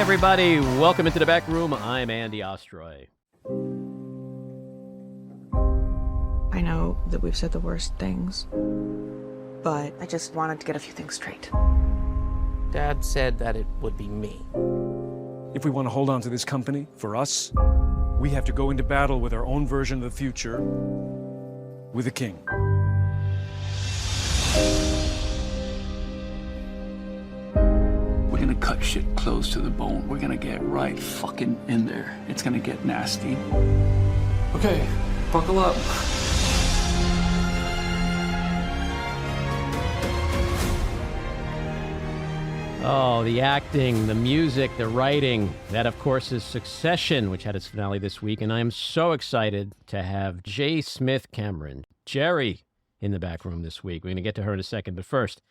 everybody. Welcome into the back room. I'm Andy Ostroy. I know that we've said the worst things, but I just wanted to get a few things straight. Dad said that it would be me. If we want to hold on to this company, for us, we have to go into battle with our own version of the future, with the king. We're gonna cut shit close to the bone. We're gonna get right fucking in there. It's gonna get nasty. Okay, buckle up. Oh, the acting, the music, the writing. That, of course, is Succession, which had its finale this week. And I am so excited to have J. Smith Cameron, Gerri, in the back room this week. We're going to get to her in a second. But first,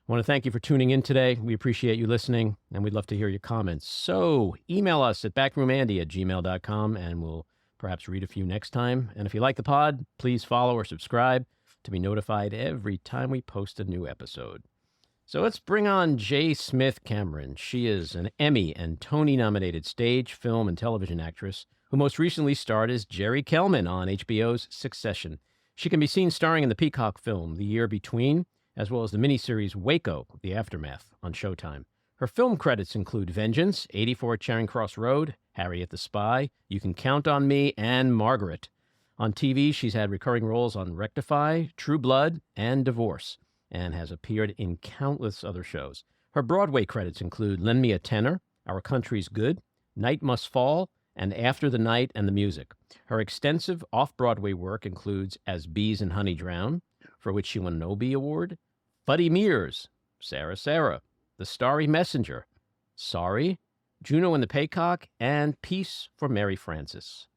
I want to thank you for tuning in today. We appreciate you listening, and we'd love to hear your comments. So email us at backroomandy@gmail.com, and we'll perhaps read a few next time. And if you like the pod, please follow or subscribe to be notified every time we post a new episode. So let's bring on J. Smith Cameron. She is an Emmy and Tony-nominated stage, film, and television actress who most recently starred as Gerri Kellman on HBO's Succession. She can be seen starring in the Peacock film The Year Between, as well as the miniseries WACO, The Aftermath, on Showtime. Her film credits include Vengeance, 84 CHARING CROSS ROAD, Harriet the Spy, You Can Count on Me, and Margaret. On TV, she's had recurring roles on Rectify, True Blood, and Divorce, and has appeared in countless other shows. Her Broadway credits include Lend Me a Tenor, Our Country's Good, Night Must Fall, and After the Night and the Music. Her extensive off-Broadway work includes As Bees and Honey Drown, for which she won an Obie Award, Fuddy Meers, Sarah, The Starry Messenger, Sorry, Juno and the Paycock, and Peace for Mary Frances.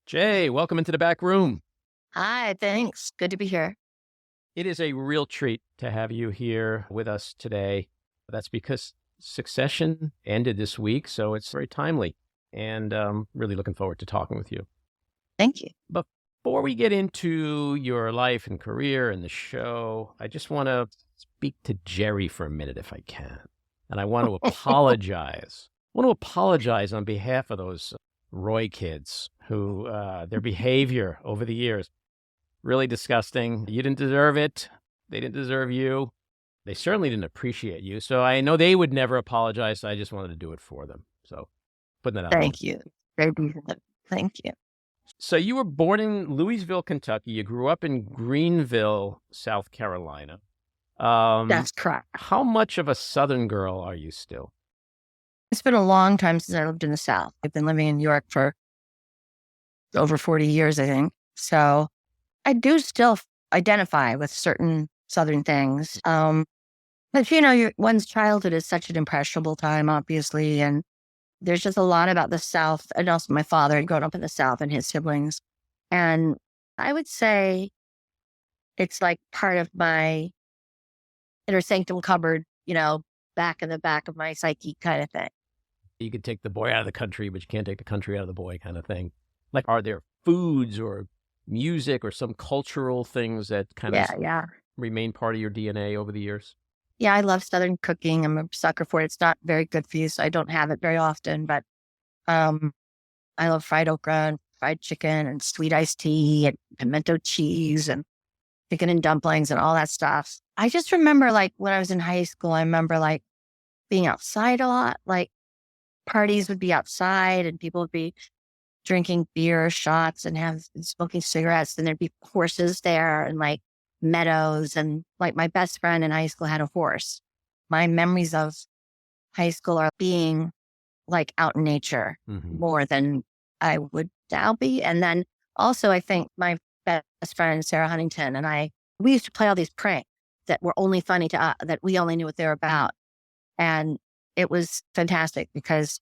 Jay, welcome into the back room. Hi, thanks. Good to be here. It is a real treat to have you here with us today. That's because Succession ended this week, so it's very timely, and really looking forward to talking with you. Thank you. Before we get into your life and career and the show, I just want to speak to Gerri for a minute if I can. And I want to apologize. I want to apologize on behalf of those Roy kids who, their behavior over the years, really disgusting. You didn't deserve it. They didn't deserve you. They certainly didn't appreciate you. So I know they would never apologize. So I just wanted to do it for them. So putting that out. Thank you. Very decent. Thank you. So you were born in Louisville, Kentucky. You grew up in Greenville, South Carolina. That's correct. How much of a Southern girl are you still? It's been a long time since I lived in the South. I've been living in New York for over 40 years, I think. So I do still identify with certain Southern things. But, you know, one's childhood is such an impressionable time, obviously. And there's just a lot about the South. And also my father had grown up in the South and his siblings. And I would say it's like part of my inner sanctum cupboard, you know, back in the back of my psyche kind of thing. You could take the boy out of the country, but you can't take the country out of the boy kind of thing. Like, are there foods or music or some cultural things that kind of remain part of your DNA over the years? Yeah, I love Southern cooking. I'm a sucker for it. It's not very good for you, so I don't have it very often. But I love fried okra and fried chicken and sweet iced tea and pimento cheese and chicken and dumplings and all that stuff. I just remember, like, when I was in high school, I remember, like, being outside a lot. Like, parties would be outside and people would be drinking beer, shots, and smoking cigarettes. And there'd be horses there and, like, meadows. And, like, my best friend in high school had a horse. My memories of high school are being, like, out in nature more than I would now be. And then also, I think my best friend, Sarah Huntington, and we used to play all these pranks that were only funny to us, that we only knew what they were about. And it was fantastic because,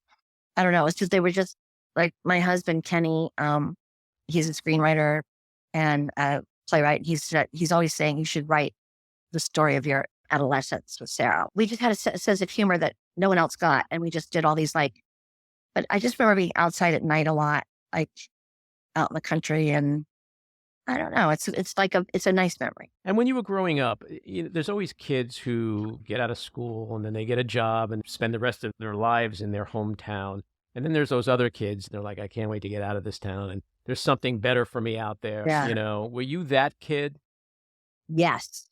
I don't know, it's just, they were just like my husband, Kenny, he's a screenwriter and a playwright. He's always saying you should write the story of your adolescence with Sarah. We just had a sense of humor that no one else got. And we just did all these, like, but I just remember being outside at night a lot, like out in the country and I don't know. It's a nice memory. And when you were growing up, there's always kids who get out of school and then they get a job and spend the rest of their lives in their hometown. And then there's those other kids, they're like, I can't wait to get out of this town and there's something better for me out there. Yeah. Were you that kid? Yes.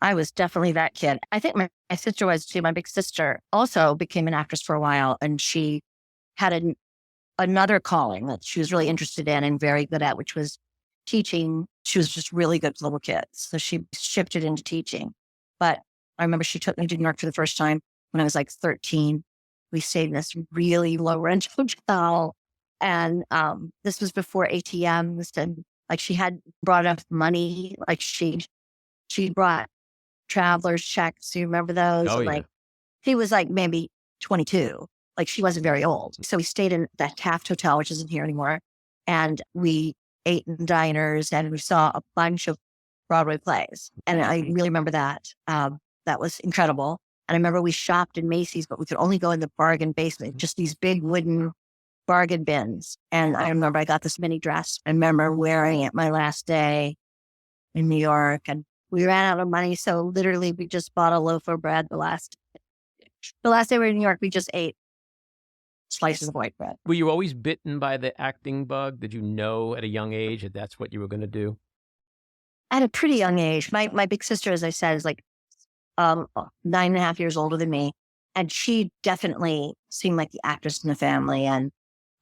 I was definitely that kid. I think my sister was too. My big sister also became an actress for a while, and she had another calling that she was really interested in and very good at, which was teaching. She was just really good with little kids. So she shifted into teaching. But I remember she took me to New York for the first time when I was like 13. We stayed in this really low rent hotel. And this was before ATMs, and like she had brought enough money. Like she brought traveler's checks. You remember those? Oh, And, yeah. like he was like maybe 22. Like she wasn't very old. So we stayed in that Taft Hotel, which isn't here anymore. And we ate in diners and we saw a bunch of Broadway plays. And I really remember that. That was incredible. And I remember we shopped in Macy's, but we could only go in the bargain basement, just these big wooden bargain bins. And I remember I got this mini dress. I remember wearing it my last day in New York, and we ran out of money. So literally we just bought a loaf of bread the last day we were in New York. We just ate slices of white bread. Were you always bitten by the acting bug? Did you know at a young age that that's what you were going to do? At a pretty young age. My big sister, as I said, is like 9.5 years older than me. And she definitely seemed like the actress in the family. And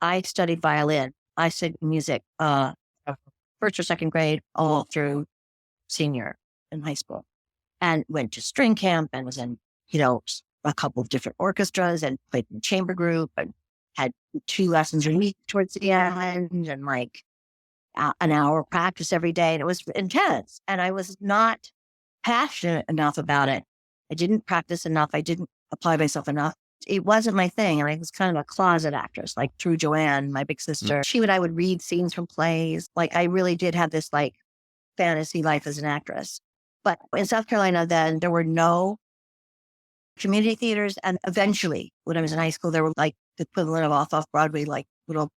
I studied violin. I studied music first or second grade all through senior in high school, and went to string camp and was in, a couple of different orchestras and played in the chamber group and had 2 lessons a week towards the end and like an hour practice every day. And it was intense. And I was not passionate enough about it. I didn't practice enough. I didn't apply myself enough. It wasn't my thing. And I was kind of a closet actress, like through Joanne, my big sister. I would read scenes from plays. Like I really did have this like fantasy life as an actress. But in South Carolina, then there were no community theaters. And eventually, when I was in high school, there were like the equivalent of Off-Broadway, like little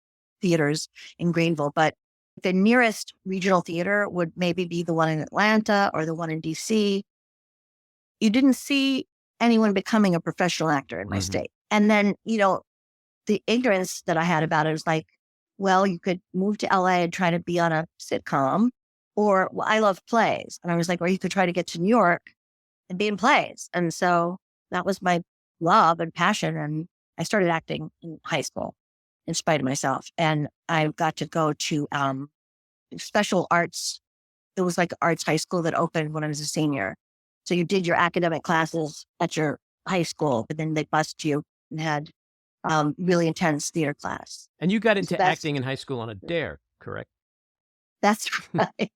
theaters in Greenville. But the nearest regional theater would maybe be the one in Atlanta or the one in DC. You didn't see anyone becoming a professional actor in my state. And then, the ignorance that I had about it was like, well, you could move to LA and try to be on a sitcom, or I love plays. And I was like, or you could try to get to New York and be in plays. And so that was my love and passion. And I started acting in high school in spite of myself. And I got to go to special arts. It was like arts high school that opened when I was a senior. So you did your academic classes at your high school, but then they bused you and had really intense theater class. And you got into acting in high school on a dare, correct? That's right.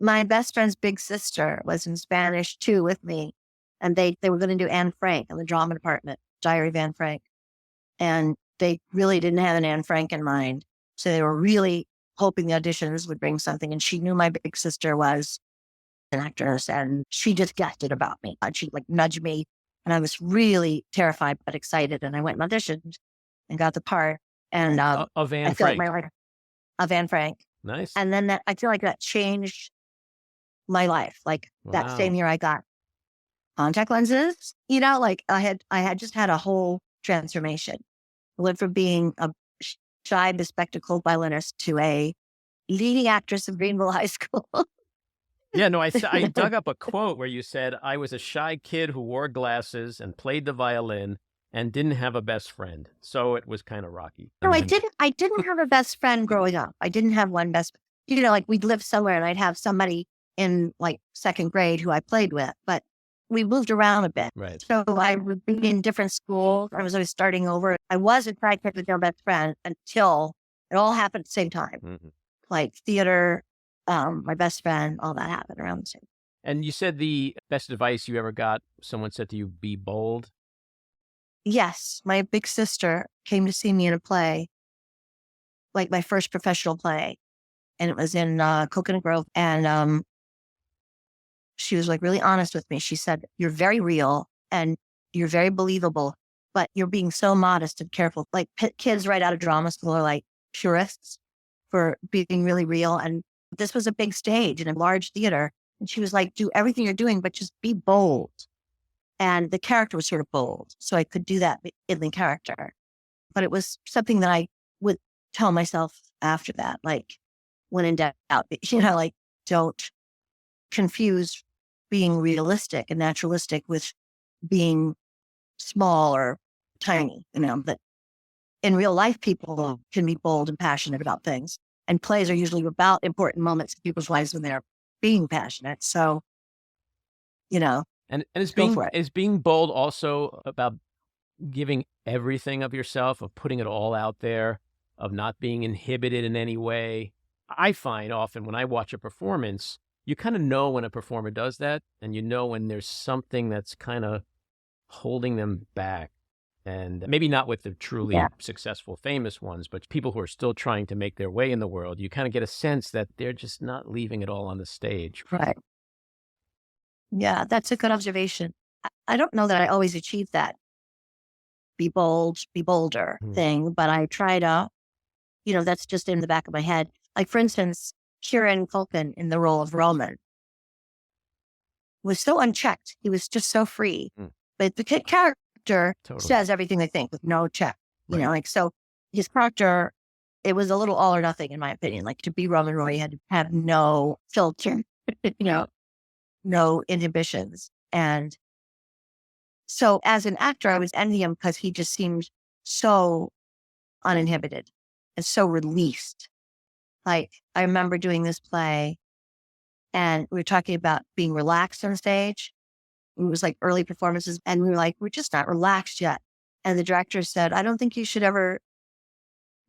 My best friend's big sister was in Spanish too with me. And they were going to do Anne Frank in the drama department, Diary of Anne Frank. And they really didn't have an Anne Frank in mind. So they were really hoping the auditions would bring something. And she knew my big sister was an actress, and she just guessed it about me. And she'd like nudge me. And I was really terrified but excited. And I went and auditioned and got the part. And of Anne Frank. Of Anne Frank. Nice. And then I feel like that changed my life. Like that same year I got contact lenses, like I had just had a whole transformation. I went from being a shy, bespectacled violinist to a leading actress of Greenville High School. Yeah, no, I dug up a quote where you said, I was a shy kid who wore glasses and played the violin and didn't have a best friend. So it was kind of rocky. No, I didn't have a best friend growing up. I didn't have one best, like we'd live somewhere and I'd have somebody in like second grade who I played with, but we moved around a bit. Right. So I would be in different schools. I was always starting over. I wasn't practicing with no best friend until it all happened at the same time. Like theater, my best friend, all that happened around the same. And you said the best advice you ever got, someone said to you, be bold. Yes. My big sister came to see me in a play, like my first professional play. And it was in Coconut Grove. And she was like really honest with me. She said, you're very real and you're very believable, but you're being so modest and careful. Like kids right out of drama school are like purists for being really real. And This was a big stage in a large theater. And she was like, do everything you're doing, but just be bold. And the character was sort of bold. So I could do that in the character. But it was something that I would tell myself after that, like when in doubt, like don't confuse being realistic and naturalistic with being small or tiny, that in real life, people can be bold and passionate about things. And plays are usually about important moments in people's lives when they're being passionate. So, And is being bold also about giving everything of yourself, of putting it all out there, of not being inhibited in any way? I find often when I watch a performance, you kind of know when a performer does that, and you know when there's something that's kind of holding them back. And maybe not with the truly successful, famous ones, but people who are still trying to make their way in the world, you kind of get a sense that they're just not leaving it all on the stage. Right. Yeah, that's a good observation. I don't know that I always achieve that be bold, be bolder thing, but I try to, that's just in the back of my head. Like, for instance, Kieran Culkin in the role of Roman was so unchecked. He was just so free. But the character says everything they think with no check, so his character, it was a little all or nothing, in my opinion. Like, to be Roman Roy, you had to have no filter, no inhibitions. And so as an actor, I was envying him because he just seemed so uninhibited and so released. Like, I remember doing this play and we were talking about being relaxed on stage. It was like early performances. And we were like, we're just not relaxed yet. And the director said, I don't think you should ever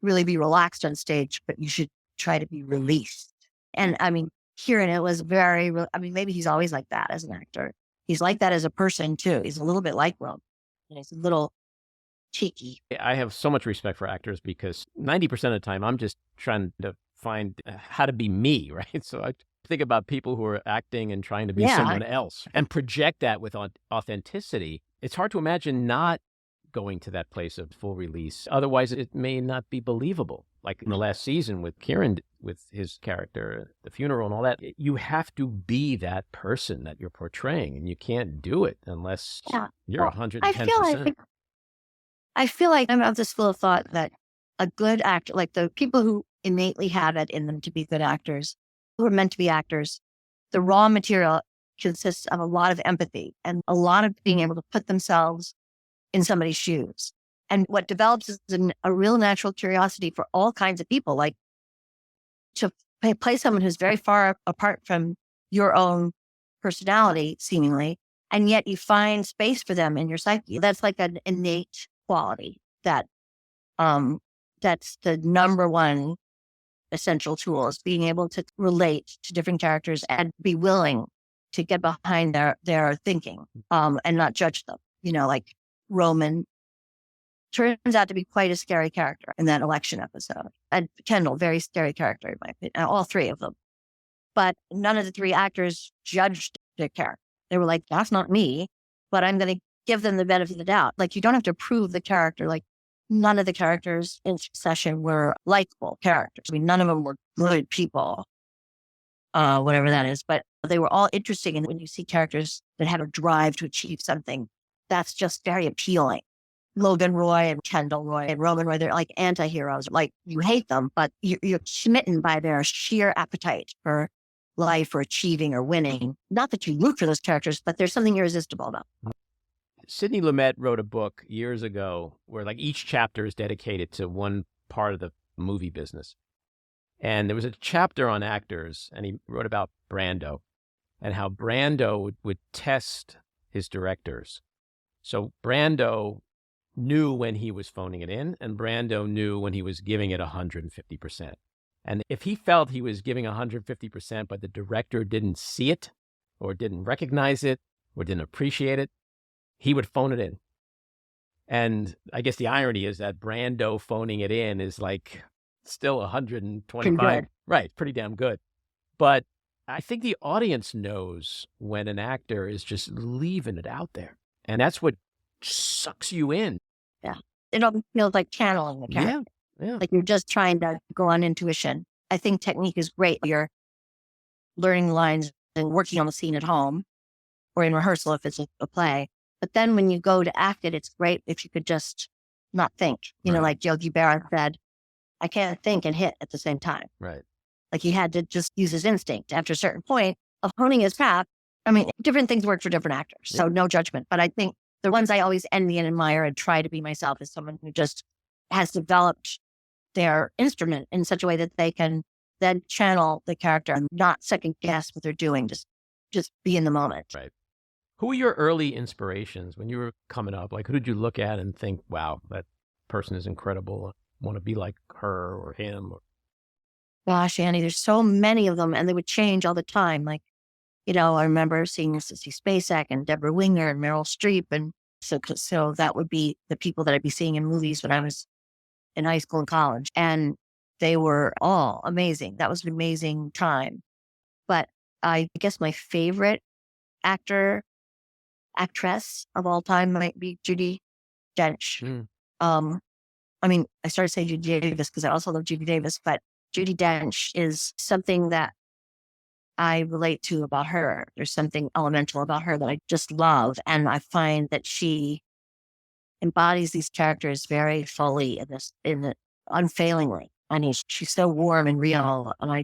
really be relaxed on stage, but you should try to be released. And I mean, Kieran, it was maybe he's always like that as an actor. He's like that as a person too. He's a little bit like Rome. He's a little cheeky. I have so much respect for actors because 90% of the time I'm just trying to find how to be me, right? So I think about people who are acting and trying to be someone else and project that with authenticity. It's hard to imagine not going to that place of full release. Otherwise, it may not be believable. Like in the last season with Kieran, with his character, the funeral and all that, you have to be that person that you're portraying, and you can't do it unless you're 110%. I feel like I'm of the school of thought that a good actor, like the people who innately have it in them to be good actors, who are meant to be actors, the raw material consists of a lot of empathy and a lot of being able to put themselves in somebody's shoes. And what develops is a real natural curiosity for all kinds of people, like to play someone who's very far apart from your own personality, seemingly, and yet you find space for them in your psyche. That's like an innate quality that's the number one essential tool, is being able to relate to different characters and be willing to get behind their thinking and not judge them. Like Roman turns out to be quite a scary character in that election episode. And Kendall, very scary character in my opinion, all three of them. But none of the three actors judged their character. They were like, that's not me, but I'm going to give them the benefit of the doubt. Like, you don't have to prove the character. Like, none of the characters in Succession were likable characters. I mean, none of them were good people, whatever that is, but they were all interesting. And when you see characters that have a drive to achieve something, that's just very appealing. Logan Roy and Kendall Roy and Roman Roy, they're like anti-heroes. Like, you hate them, but you're smitten by their sheer appetite for life or achieving or winning. Not that you root for those characters, but there's something irresistible about them. Sidney Lumet wrote a book years ago where like each chapter is dedicated to one part of the movie business. And there was a chapter on actors, and he wrote about Brando and how Brando would test his directors. So Brando knew when he was phoning it in, and Brando knew when he was giving it 150%. And if he felt he was giving 150%, but the director didn't see it or didn't recognize it or didn't appreciate it, he would phone it in. And I guess the irony is that Brando phoning it in is like still 125. Right, pretty damn good. But I think the audience knows when an actor is just leaving it out there. And that's what sucks you in. Yeah. It almost feels like channeling the character. Yeah. Like you're just trying to go on intuition. I think technique is great. You're learning lines and working on the scene at home or in rehearsal if it's a play. But then when you go to act it, it's great if you could just not think. You know, like Yogi Berra said, I can't think and hit at the same time. Right. Like he had to just use his instinct after a certain point of honing his craft. I mean, different things work for different actors, so no judgment. But I think the ones I always envy and admire and try to be myself is someone who just has developed their instrument in such a way that they can then channel the character and not second guess what they're doing, just be in the moment. Right. Who were your early inspirations when you were coming up? Like, who did you look at and think, wow, that person is incredible. I want to be like her or him? Gosh, Annie, there's so many of them and they would change all the time. Like, you know, I remember seeing Sissy Spacek and Deborah Winger and Meryl Streep. And so that would be the people that I'd be seeing in movies when I was in high school and college. And they were all amazing. That was an amazing time. But I guess my favorite actress of all time might be Judi Dench. I mean, I started saying Judy Davis because I also love Judy Davis, but Judi Dench is something that I relate to about her. There's something elemental about her that I just love. And I find that she embodies these characters very fully unfailingly. I mean, she's so warm and real. And I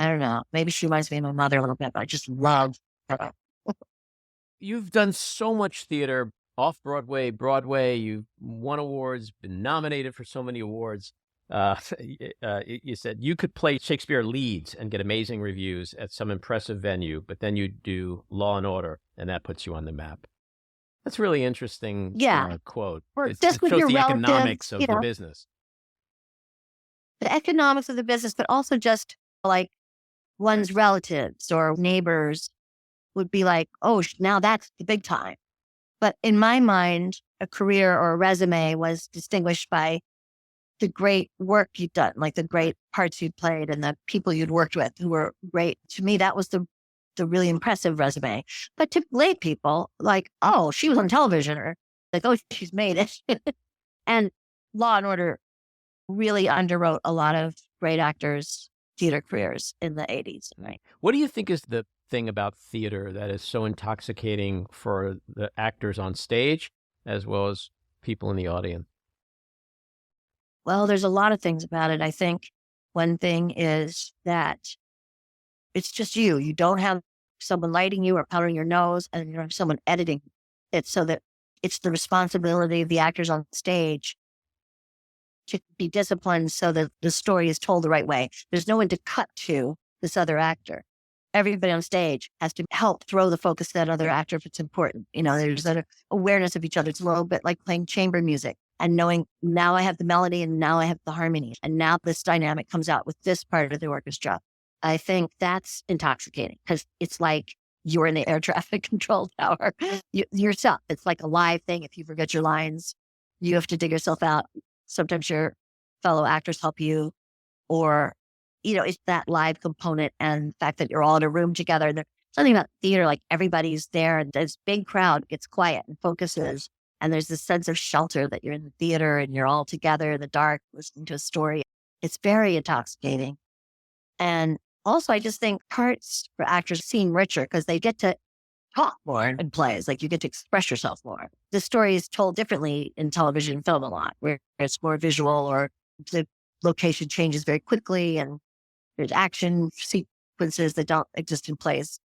don't know, maybe she reminds me of my mother a little bit, but I just love her. You've done so much theater, off-Broadway, Broadway. You've won awards, been nominated for so many awards. You said you could play Shakespeare leads and get amazing reviews at some impressive venue, but then you do Law and Order, and that puts you on the map. That's really interesting. Quote. It just with shows your the relatives, economics of the business. The economics of the business, but also just like one's relatives or neighbors would be like, oh, now that's the big time. But in my mind, a career or a resume was distinguished by the great work you'd done, like the great parts you'd played and the people you'd worked with who were great. To me, that was the really impressive resume. But to lay people, like, oh, she was on television, or like, oh, she's made it. And Law and Order really underwrote a lot of great actors' theater careers in the 80s. Right. What do you think is the thing about theater that is so intoxicating for the actors on stage as well as people in the audience? Well, there's a lot of things about it. I think one thing is that it's just you. You don't have someone lighting you or powdering your nose, and you don't have someone editing it, so that it's the responsibility of the actors on stage to be disciplined so that the story is told the right way. There's no one to cut to this other actor. Everybody on stage has to help throw the focus to that other actor if it's important. You know, there's an awareness of each other. It's a little bit like playing chamber music and knowing now I have the melody and now I have the harmony. And now this dynamic comes out with this part of the orchestra. I think that's intoxicating because it's like you're in the air traffic control tower yourself. It's like a live thing. If you forget your lines, you have to dig yourself out. Sometimes your fellow actors help you, or, you know, it's that live component and the fact that you're all in a room together. And there's something about theater, like everybody's there and this big crowd gets quiet and focuses. And there's this sense of shelter that you're in the theater and you're all together in the dark listening to a story. It's very intoxicating. And also, I just think parts for actors seem richer because they get to talk more in plays. Like you get to express yourself more. The story is told differently in television and film a lot, where it's more visual or the location changes very quickly and there's action sequences that don't exist in plays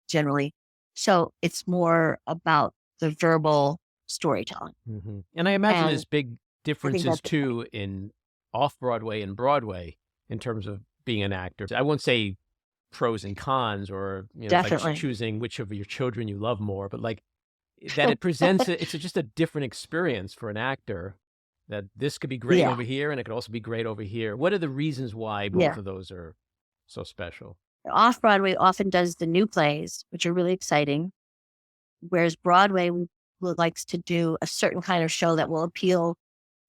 generally. So it's more about the verbal storytelling. Mm-hmm. And I imagine there's big differences too in off-Broadway and Broadway in terms of being an actor. I won't say pros and cons, or, you know, like choosing which of your children you love more, but like that it presents it's just a different experience for an actor, that this could be great over here and it could also be great over here. What are the reasons why both of those are so special? Off-Broadway often does the new plays, which are really exciting, whereas Broadway likes to do a certain kind of show that will appeal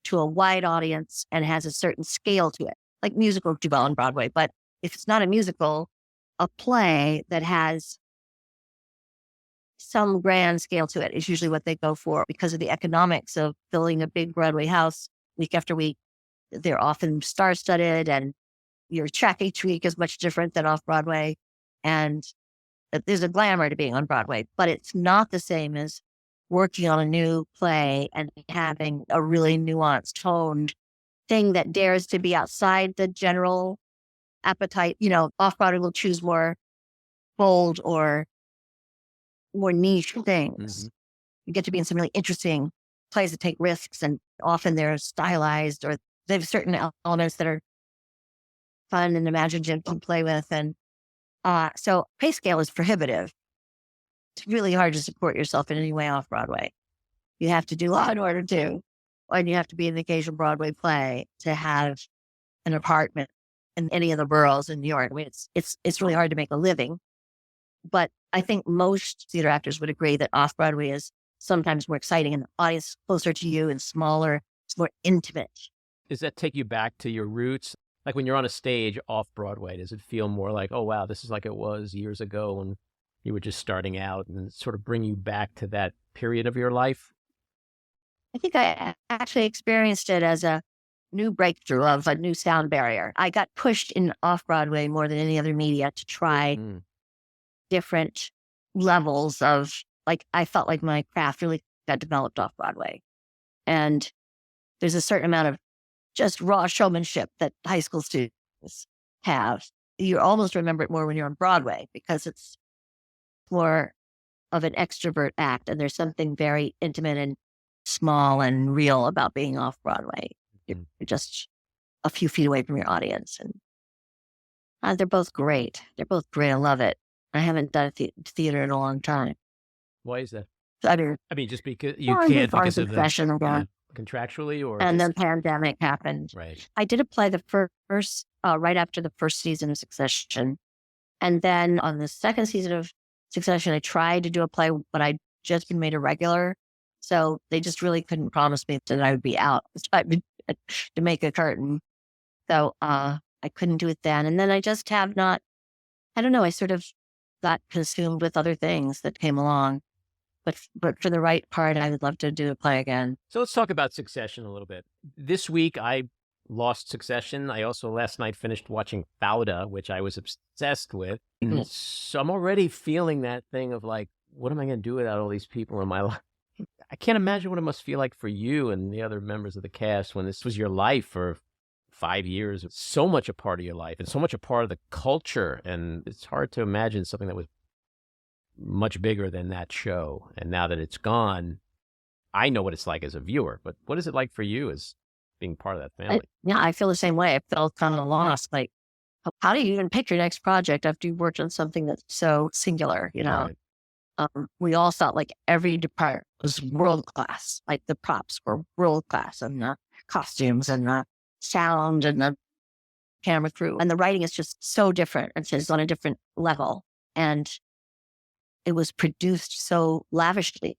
to a wide audience and has a certain scale to it. Like musicals do well on Broadway, but if it's not a musical, a play that has some grand scale to it is usually what they go for because of the economics of filling a big Broadway house week after week. They're often star-studded and Your track each week is much different than off-Broadway. And there's a glamour to being on Broadway, but it's not the same as working on a new play and having a really nuanced, toned thing that dares to be outside the general appetite. Off-Broadway will choose more bold or more niche things. You get to be in some really interesting plays that take risks, and often they're stylized or they have certain elements that are fun and imaginative to play with. And so pay scale is prohibitive. It's really hard to support yourself in any way off Broadway. You have to do Law and Order too, and you have to be in the occasional Broadway play to have an apartment in any of the boroughs in New York. I mean, it's really hard to make a living. But I think most theater actors would agree that off Broadway is sometimes more exciting and the audience closer to you and smaller. It's more intimate. Does that take you back to your roots? Like when you're on a stage off Broadway, does it feel more like, oh, wow, this is like it was years ago when you were just starting out, and sort of bring you back to that period of your life? I think I actually experienced it as a new breakthrough of a new sound barrier. I got pushed in off Broadway more than any other media to try different levels of, like, I felt like my craft really got developed off Broadway. And there's a certain amount of just raw showmanship that high school students have. You almost remember it more when you're on Broadway because it's more of an extrovert act. And there's something very intimate and small and real about being off Broadway. You're just a few feet away from your audience. And they're both great. They're both great. I love it. I haven't done theater in a long time. Why is that? I mean, just because you can't because of the contractually, or and then pandemic happened. Right. I did apply the first right after the first season of Succession, and then on the second season of Succession, I tried to do a play, but I'd just been made a regular, so they just really couldn't promise me that I would be out to make a curtain. So I couldn't do it then, and then I just have not. I don't know. I sort of got consumed with other things that came along. But for the right part, I would love to do a play again. So let's talk about Succession a little bit. This week, I lost Succession. I also last night finished watching Fauda, which I was obsessed with. So I'm already feeling that thing of like, what am I going to do without all these people in my life? I can't imagine what it must feel like for you and the other members of the cast when this was your life for 5 years. It's so much a part of your life and so much a part of the culture. And it's hard to imagine something that was much bigger than that show. And now that it's gone, I know what it's like as a viewer, but what is it like for you as being part of that family? I feel the same way. I felt kind of lost. Like, how do you even pick your next project after you've worked on something that's so singular, Right. We all felt like every department was world class. Like the props were world class, and the costumes and the sound and the camera crew. And the writing is just so different. It's just on a different level. And it was produced so lavishly.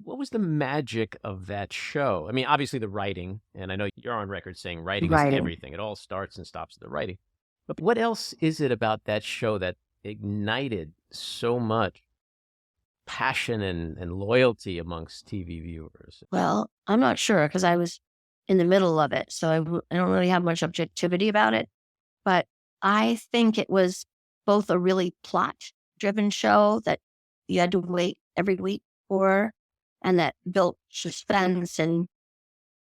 What was the magic of that show? I mean, obviously the writing, and I know you're on record saying writing is everything. It all starts and stops at the writing. But what else is it about that show that ignited so much passion and loyalty amongst TV viewers? Well, I'm not sure because I was in the middle of it, so I don't really have much objectivity about it. But I think it was both a really plot-driven show that you had to wait every week for, and that built suspense, and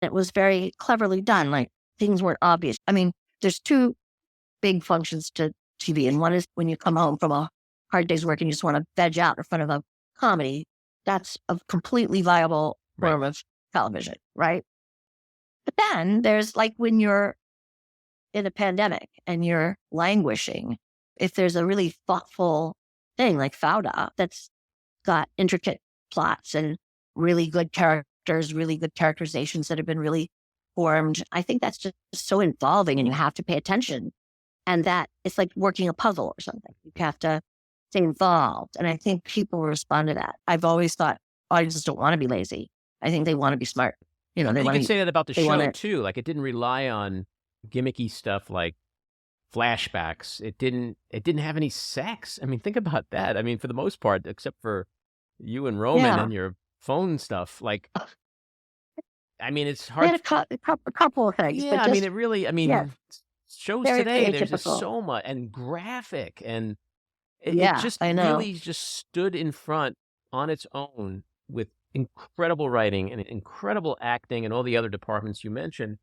it was very cleverly done. Like, things weren't obvious. I mean, there's two big functions to TV, and one is when you come home from a hard day's work and you just want to veg out in front of a comedy. That's a completely viable form of television, right? But then there's like when you're in a pandemic and you're languishing, if there's a really thoughtful thing like Fauda that's got intricate plots and really good characters, really good characterizations that have been really formed, I think that's just so involving, and you have to pay attention. And that it's like working a puzzle or something. You have to stay involved. And I think people respond to that. I've always thought audiences don't want to be lazy. I think they want to be smart. They you can say that about the show too. Like, it didn't rely on gimmicky stuff like flashbacks. It didn't have any sex. I mean, think about that. I mean, for the most part, except for you and Roman and your phone stuff. Like, I mean, it's hard. We had a couple of things. Yeah, but I mean, it really. I mean, shows Very, today, very there's just typical. so much and graphic, and it Yeah, just I know. really just stood in front on its own with incredible writing and incredible acting and all the other departments you mentioned,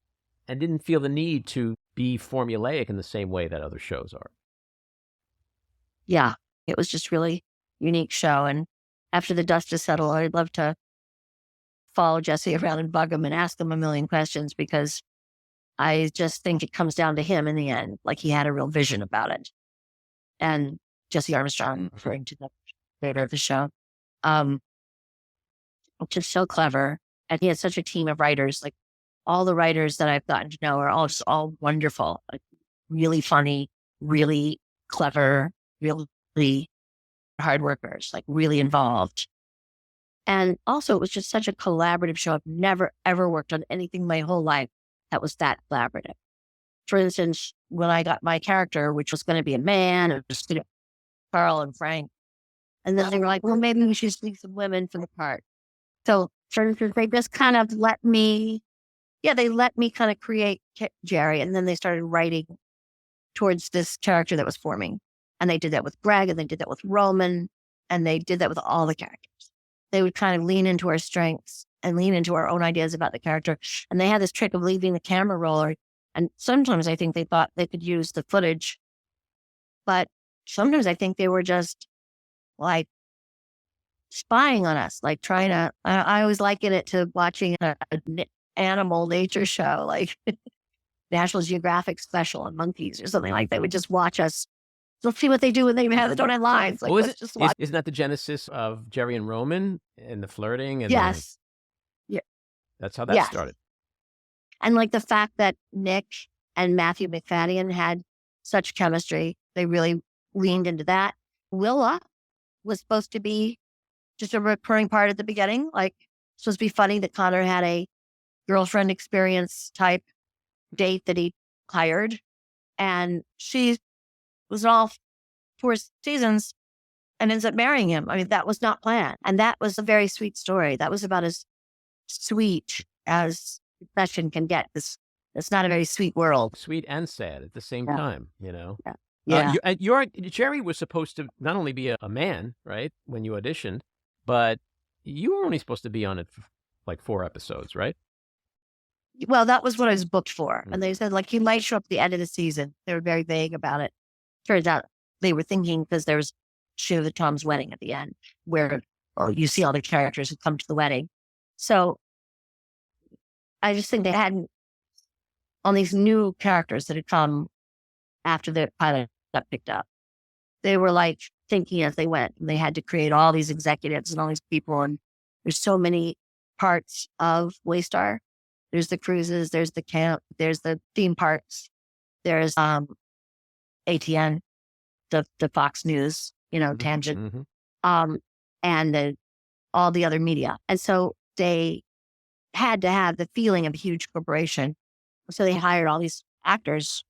and didn't feel the need to be formulaic in the same way that other shows are. Yeah, it was just really unique show. And after the dust has settled, I'd love to follow Jesse around and bug him and ask him a million questions, because I just think it comes down to him in the end. Like, he had a real vision about it. And Jesse Armstrong, referring to the creator of the show, just so clever. And he had such a team of writers. Like, all the writers that I've gotten to know are all just all wonderful, like, really funny, really clever, really hard workers, like really involved. And also, it was just such a collaborative show. I've never, ever worked on anything my whole life that was that collaborative. For instance, when I got my character, which was going to be a man, and just Carl and Frank, and then they were like, well, maybe we should leave some women for the part. So, for instance, they just kind of let me kind of create Gerri, and then they started writing towards this character that was forming. And they did that with Greg, and they did that with Roman, and they did that with all the characters. They would kind of lean into our strengths and lean into our own ideas about the character. And they had this trick of leaving the camera roller. And sometimes I think they thought they could use the footage, but sometimes I think they were just like spying on us, like trying to, I always liken it to watching an animal nature show, like National Geographic special on monkeys or something like that. They would just watch us. Let's see what they do when they don't have lines. Like, Well, let's just watch. isn't that the genesis of Gerri and Roman and the flirting? And Yes. Yeah. that's how that started. And like the fact that Nick and Matthew McFadden had such chemistry, they really leaned into that. Willa was supposed to be just a recurring part at the beginning. Like, supposed to be funny that Connor had a girlfriend experience type date that he hired. And she was in all 4 seasons and ends up marrying him. I mean, that was not planned. And that was a very sweet story. That was about as sweet as confession can get. It's not a very sweet world. Sweet and sad at the same time, you know? Yeah. Gerri was supposed to not only be a man, right, when you auditioned, but you were only supposed to be on it for like 4 episodes, right? Well, that was what I was booked for. And they said, like, he might show up at the end of the season. They were very vague about it. Turns out they were thinking, because there was Shiv and Tom's wedding at the end, where you see all the characters who come to the wedding. So I just think they hadn't, on these new characters that had come after the pilot got picked up, they were like thinking as they went, and they had to create all these executives and all these people. And there's so many parts of Waystar. There's the cruises, there's the camp, there's the theme parks, there's ATN, the Fox News, tangent, and all the other media. And so they had to have the feeling of a huge corporation. So they hired all these actors,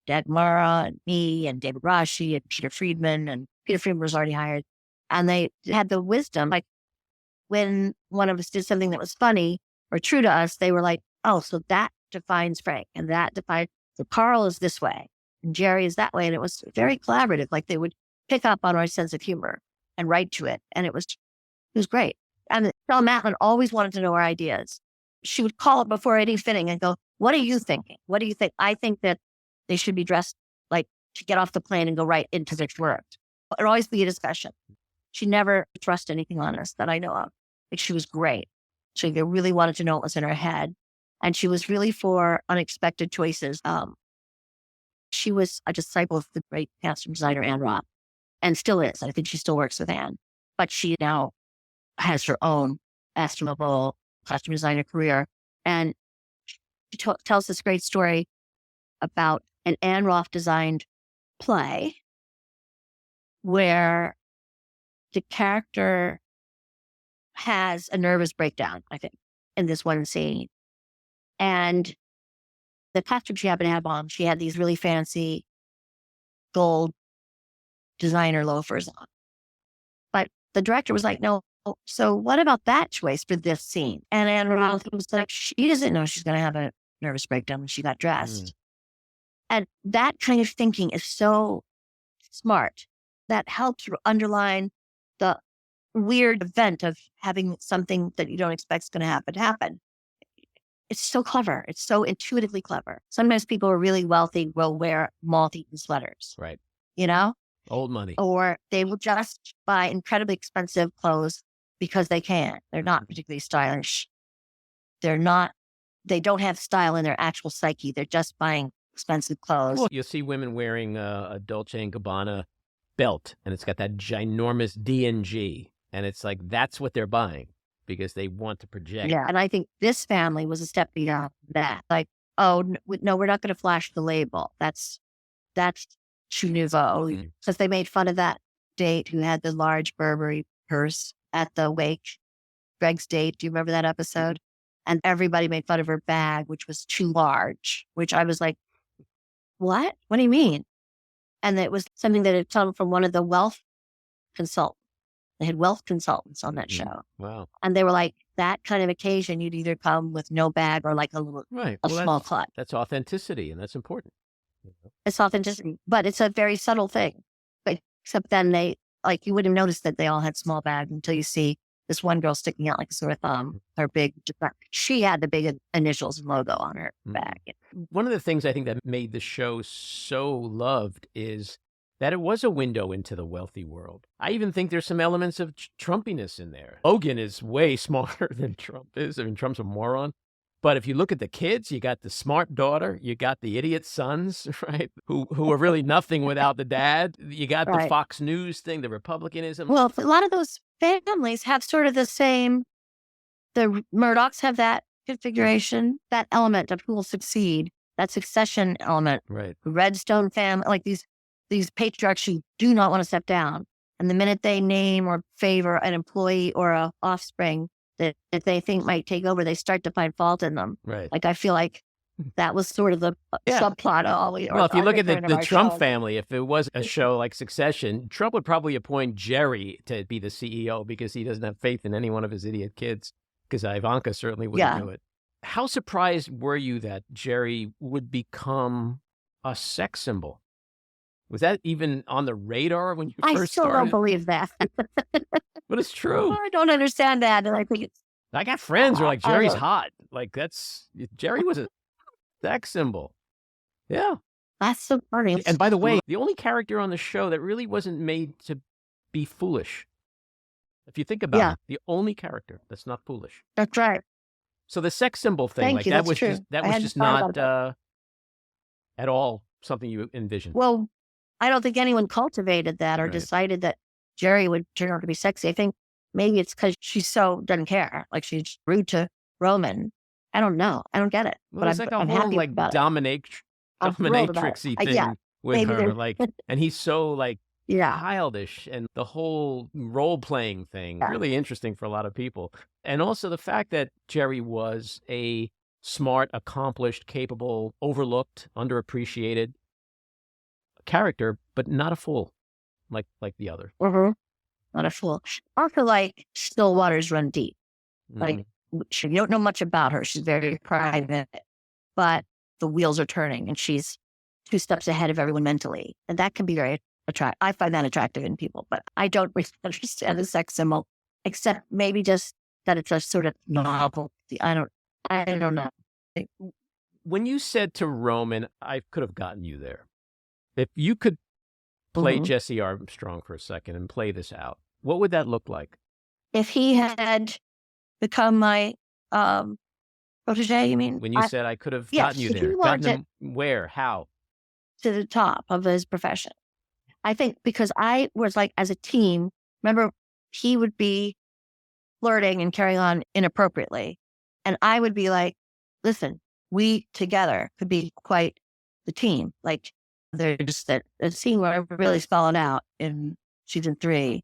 Dagmara and me and David Rashi and Peter Friedman, and Peter Friedman was already hired. And they had the wisdom, like when one of us did something that was funny or true to us, they were like, oh, so that defines Frank, and that defines, so Carl is this way and Gerri is that way. And it was very collaborative. Like, they would pick up on our sense of humor and write to it. And it was great. And Stella Matlin always wanted to know our ideas. She would call it before any fitting and go, what are you thinking? What do you think? I think that they should be dressed like to get off the plane and go right into their work. It would always be a discussion. She never thrust anything on us that I know of. Like, she was great. She really wanted to know what was in her head. And she was really for unexpected choices. She was a disciple of the great costume designer Anne Roth, and still is. I think she still works with Anne. But she now has her own estimable costume designer career. And she tells this great story about an Anne Roth designed play where the character has a nervous breakdown, I think, in this one scene. And the costume she happened to have on, she had these really fancy gold designer loafers on. But the director was like, no, so what about that choice for this scene? And Anne Roth was like, she doesn't know she's going to have a nervous breakdown when she got dressed. And that kind of thinking is so smart. That helps underline the weird event of having something that you don't expect is going to happen. It's so clever. It's so intuitively clever. Sometimes people who are really wealthy will wear moth-eaten sweaters, Right. you know? Old money. Or they will just buy incredibly expensive clothes because they can. They're not particularly stylish. They don't have style in their actual psyche. They're just buying expensive clothes. Well, you'll see women wearing a Dolce & Gabbana belt, and it's got that ginormous D&G, and it's like that's what they're buying because they want to project. Yeah, and I think this family was a step beyond that. Like, oh, no, we're not going to flash the label. That's True Nouveau. Because they made fun of that date who had the large Burberry purse at the wake. Greg's date. Do you remember that episode? And everybody made fun of her bag, which was too large, which I was like, what? What do you mean? And it was something that had come from one of the wealth consultants. They had wealth consultants on that show. Wow. And they were like, that kind of occasion, you'd either come with no bag or like a little, small clutch. That's authenticity, and that's important. It's authenticity, but it's a very subtle thing. But except then you wouldn't have noticed that they all had small bags until you see this one girl sticking out like a sore thumb. Her big, she had the big initials and logo on her bag. One of the things I think that made the show so loved is that it was a window into the wealthy world. I even think there's some elements of Trumpiness in there. Logan is way smarter than Trump is. I mean, Trump's a moron. But if you look at the kids, you got the smart daughter, you got the idiot sons, right? Who are really nothing without the dad. You got the Fox News thing, the Republicanism. Well, a lot of those families have sort of the same, the Murdochs have that configuration, that element of who will succeed, that succession element. Right. The Redstone family, like these patriarchs who do not want to step down. And the minute they name or favor an employee or a offspring that they think might take over, they start to find fault in them. Right. Like, I feel like that was sort of the subplot of all. Well, if you look at the Trump family, if it was a show like Succession, Trump would probably appoint Gerri to be the CEO because he doesn't have faith in any one of his idiot kids, because Ivanka certainly wouldn't do it. How surprised were you that Gerri would become a sex symbol? Was that even on the radar when you first started? I still don't believe that. But it's true. I don't understand that. And I think it's... I got friends who are like, Jerry's hot. Like, Gerri was a sex symbol. Yeah. That's so funny. And by the way, the only character on the show that really wasn't made to be foolish. If you think about it, the only character that's not foolish. That's right. So the sex symbol thing, that was just not at all something you envisioned. Well, I don't think anyone cultivated that or decided that Gerri would turn out to be sexy. I think maybe it's because she doesn't care. Like, she's rude to Roman. I don't know. I don't get it. Well, but it's like a I'm whole happy like about dominatrixy thing with her. Like, and he's so like Yeah. childish, and the whole role-playing thing, really interesting for a lot of people. And also the fact that Gerri was a smart, accomplished, capable, overlooked, underappreciated character, but not a fool like the other. Not a fool. Also, like, still waters run deep. Like, you don't know much about her. She's very private, but the wheels are turning, and she's 2 steps ahead of everyone mentally. And that can be very attractive. I find that attractive in people, but I don't really understand the sex symbol, except maybe just that it's a sort of novelty. I don't know. When you said to Roman, I could have gotten you there. If you could play Jesse Armstrong for a second and play this out, what would that look like? If he had become my protege, you mean? When you said I could have gotten you there, gotten him where, how? To the top of his profession. I think because I was like, as a team, remember, he would be flirting and carrying on inappropriately. And I would be like, listen, we together could be quite the team. Like, there's that scene where I really spell it out in season 3.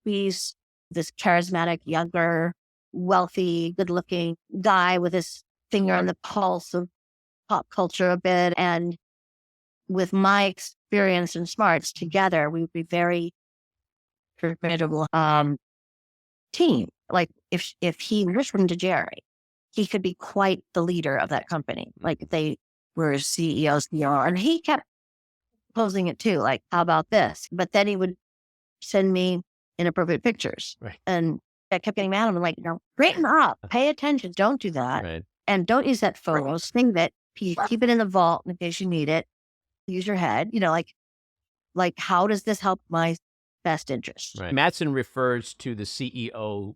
He's this charismatic, younger, wealthy, good-looking guy with his finger on the pulse of pop culture a bit. And with my experience and smarts together, we would be very formidable team. Like, if he listened to Gerri, he could be quite the leader of that company. Like, they we're CEOs, and he kept posing it too. Like, how about this? But then he would send me inappropriate pictures. Right. And I kept getting mad at him. I'm like, no, straighten up, pay attention. Don't do that. Right. And don't use that photo. Sing that. Keep it in the vault in case you need it. Use your head. Like how does this help my best interest? Right. Mattson refers to the CEO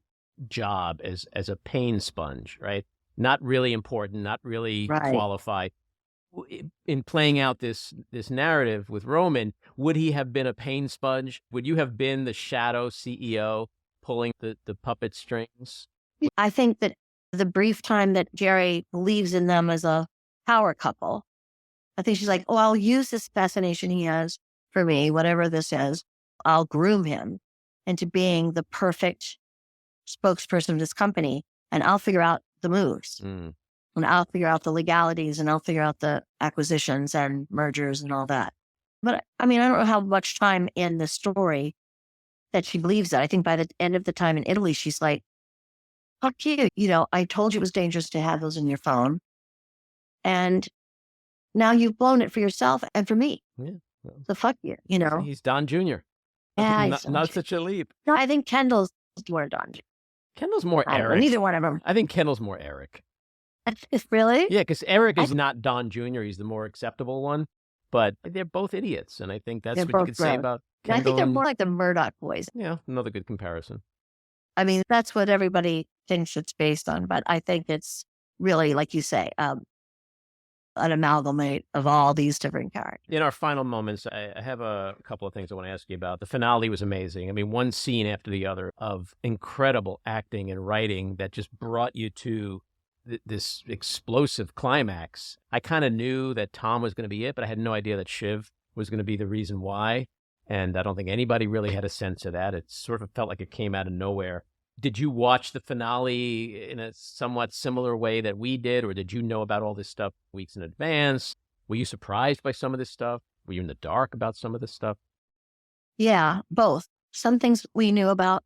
job as a pain sponge, right? Not really important, not really qualified. In playing out this narrative with Roman, would he have been a pain sponge? Would you have been the shadow CEO pulling the puppet strings? I think that the brief time that Gerri believes in them as a power couple, I think she's like, oh, I'll use this fascination he has for me, whatever this is. I'll groom him into being the perfect spokesperson of this company, and I'll figure out the moves. And I'll figure out the legalities, and I'll figure out the acquisitions and mergers and all that. But I mean, I don't know how much time in the story that she believes that. I think by the end of the time in Italy, she's like, fuck you. I told you it was dangerous to have those in your phone. And now you've blown it for yourself and for me. Yeah. So fuck you, He's Don Jr. Yeah. Not such a leap. No, I think Kendall's more Don Jr. Kendall's more Eric. Neither one of them. I think Kendall's more Eric. Really? Yeah, because Eric is not Don Jr. He's the more acceptable one. But they're both idiots. And I think that's what you could say about Kendall. I think they're more like the Murdoch boys. Yeah, another good comparison. I mean, that's what everybody thinks it's based on. But I think it's really, like you say, an amalgamate of all these different characters. In our final moments, I have a couple of things I want to ask you about. The finale was amazing. I mean, one scene after the other of incredible acting and writing that just brought you to this explosive climax. I kind of knew that Tom was going to be it, but I had no idea that Shiv was going to be the reason why. And I don't think anybody really had a sense of that. It sort of felt like it came out of nowhere. Did you watch the finale in a somewhat similar way that we did, or did you know about all this stuff weeks in advance? Were you surprised by some of this stuff? Were you in the dark about some of this stuff? Yeah, both. Some things we knew about.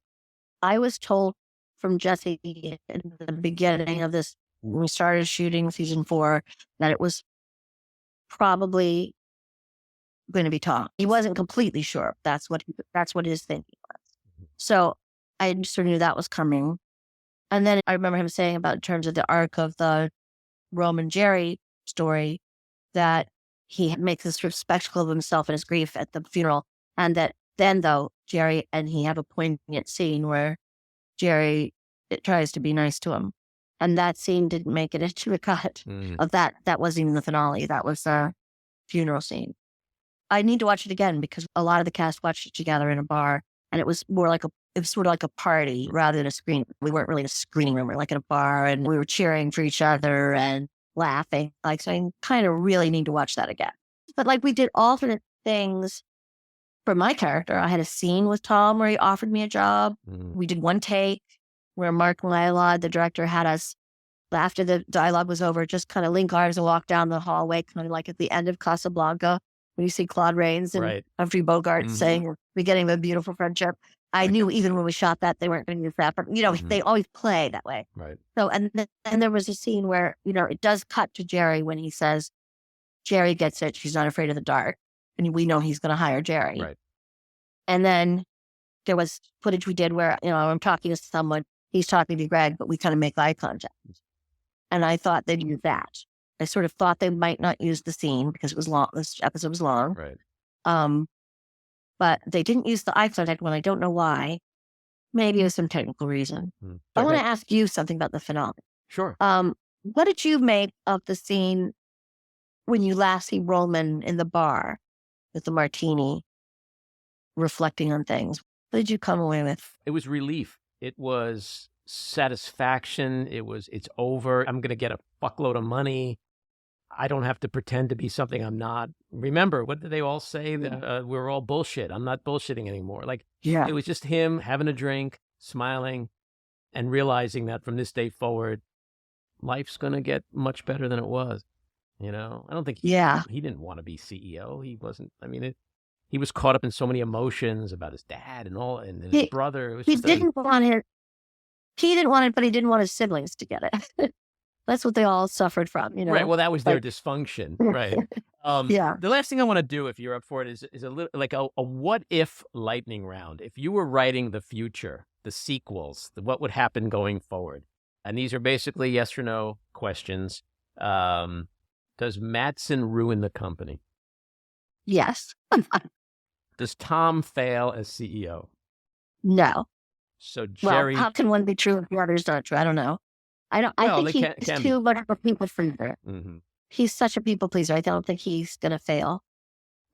I was told from Jesse in the beginning of this, when we started shooting season 4, that it was probably going to be Tom. He wasn't completely sure. That's what his thinking was. So I sort of knew that was coming. And then I remember him saying about in terms of the arc of the Roman Gerri story, that he makes this sort of spectacle of himself and his grief at the funeral. And that then, though, Gerri and he have a poignant scene where Gerri tries to be nice to him. And that scene didn't make it into a cut of that. That wasn't even the finale. That was a funeral scene. I need to watch it again because a lot of the cast watched it together in a bar. And it was sort of like a party rather than a screen. We weren't really in a screening room. We were like in a bar, and we were cheering for each other and laughing. So I kind of really need to watch that again. But we did alternate things for my character. I had a scene with Tom where he offered me a job. We did one take where Mark Lylod, the director, had us, after the dialogue was over, just kind of link arms and walk down the hallway, kind of like at the end of Casablanca, when you see Claude Rains and Humphrey Bogart saying, we're beginning of a beautiful friendship. I knew even when we shot that, they weren't going to use that, but they always play that way. Right. So, and there was a scene where, it does cut to Gerri when he says, Gerri gets it. She's not afraid of the dark. And we know he's going to hire Gerri. Right. And then there was footage we did where, I'm talking to someone, he's talking to Greg, but we kind of make eye contact. And I thought they'd use that. I sort of thought they might not use the scene because it was long. This episode was long. Right. But they didn't use the eye contact one. I don't know why. Maybe it was some technical reason. I want to ask you something about the finale. Sure. What did you make of the scene when you last see Roman in the bar with the martini, reflecting on things? What did you come away with? It was relief. It was satisfaction. It's over. I'm going to get a fuckload of money. I don't have to pretend to be something I'm not. Remember, what did they all say? That we're all bullshit. I'm not bullshitting anymore. It was just him having a drink, smiling, and realizing that from this day forward, life's going to get much better than it was. I don't think he didn't want to be CEO. He wasn't. I mean, he was caught up in so many emotions about his dad and his brother. It was he didn't want it, but he didn't want his siblings to get it. That's what they all suffered from, you know? Right. Well, that was their Like- dysfunction. Right. Yeah. The last thing I want to do, if you're up for it, is a little like a what if lightning round. If you were writing the future, the sequels, what would happen going forward? And these are basically yes or no questions. Does Mattson ruin the company? Yes. Does Tom fail as CEO? No. So Well, Gerri, how can one be true if the other's not true? I don't know. Well, I they think can he's be. too much of a people pleaser. Mhm. He's such a people pleaser. I don't think he's going to fail.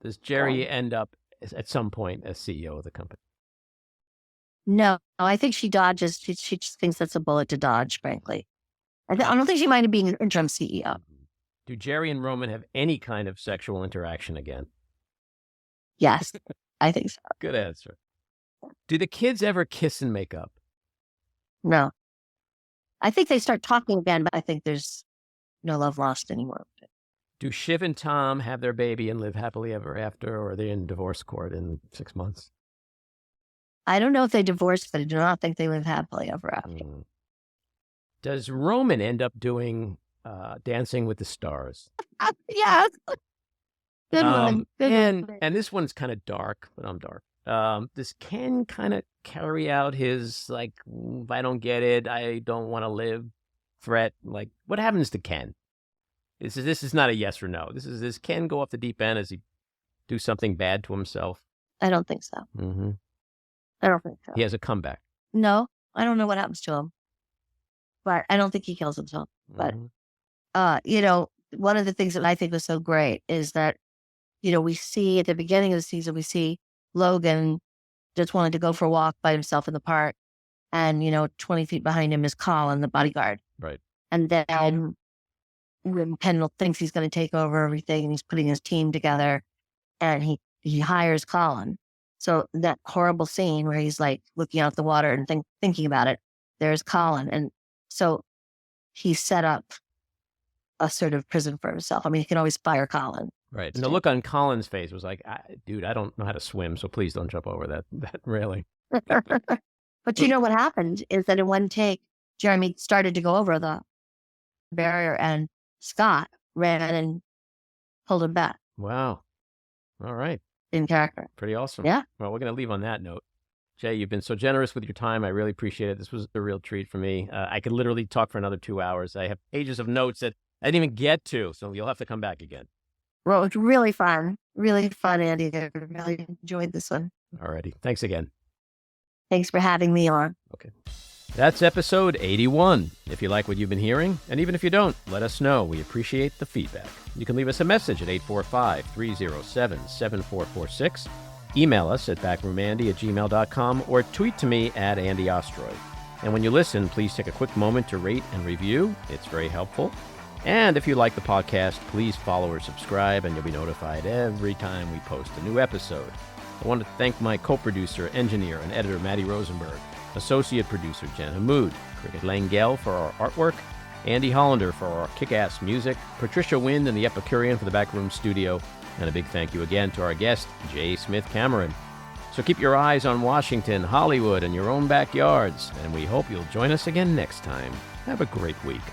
Does Gerri end up at some point as CEO of the company? No, I think she dodges. She just thinks that's a bullet to dodge, frankly. I don't think she minded being an interim CEO. Do Gerri and Roman have any kind of sexual interaction again? Yes, I think so. Good answer. Do the kids ever kiss and make up? No. I think they start talking again, but I think there's no love lost anymore. Do Shiv and Tom have their baby and live happily ever after, or are they in divorce court in 6 months? I don't know if they divorced, but I do not think they live happily ever after. Does Roman end up doing Dancing with the Stars? Yes. Good one. Good and one. and this one's kind of dark, but I'm dark. Does Ken kind of carry out his like, if I don't get it, I don't want to live threat? Like, what happens to Ken? This is not a yes or no. Does Ken go off the deep end? Does he do something bad to himself? I don't think so. Mm-hmm. I don't think so. He has a comeback. No, I don't know what happens to him, but I don't think he kills himself. But, one of the things that I think was so great is that, we see at the beginning of the season, we see Logan just wanted to go for a walk by himself in the park. And, 20 feet behind him is Colin, the bodyguard. Right. And then when Kendall thinks he's going to take over everything and he's putting his team together and he hires Colin. So that horrible scene where he's like looking out the water and thinking about it, there's Colin. And so he set up a sort of prison for himself. I mean, he can always fire Colin. Right. And the look on Colin's face was like, dude, I don't know how to swim, so please don't jump over that railing. But what happened is that in one take, Jeremy started to go over the barrier and Scott ran and pulled him back Wow. All right. in character. Pretty awesome. Yeah. Well, we're going to leave on that note. Jay, you've been so generous with your time. I really appreciate it. This was a real treat for me. I could literally talk for another 2 hours. I have pages of notes that I didn't even get to, so you'll have to come back again. Well, it was really fun, Andy. I really enjoyed this one. All righty. Thanks again. Thanks for having me on. Okay. That's episode 81. If you like what you've been hearing, and even if you don't, let us know. We appreciate the feedback. You can leave us a message at 845-307-7446. Email us at backroomandy@gmail.com or tweet to me at Andy Ostroy. And when you listen, please take a quick moment to rate and review. It's very helpful. And if you like the podcast, please follow or subscribe, and you'll be notified every time we post a new episode. I want to thank my co-producer, engineer, and editor, Maddie Rosenberg, associate producer, Jen Hammoud, Cricket Langell for our artwork, Andy Hollander for our kick-ass music, Patricia Wind and the Epicurean for the Backroom Studio, and a big thank you again to our guest, J. Smith Cameron. So keep your eyes on Washington, Hollywood, and your own backyards, and we hope you'll join us again next time. Have a great week.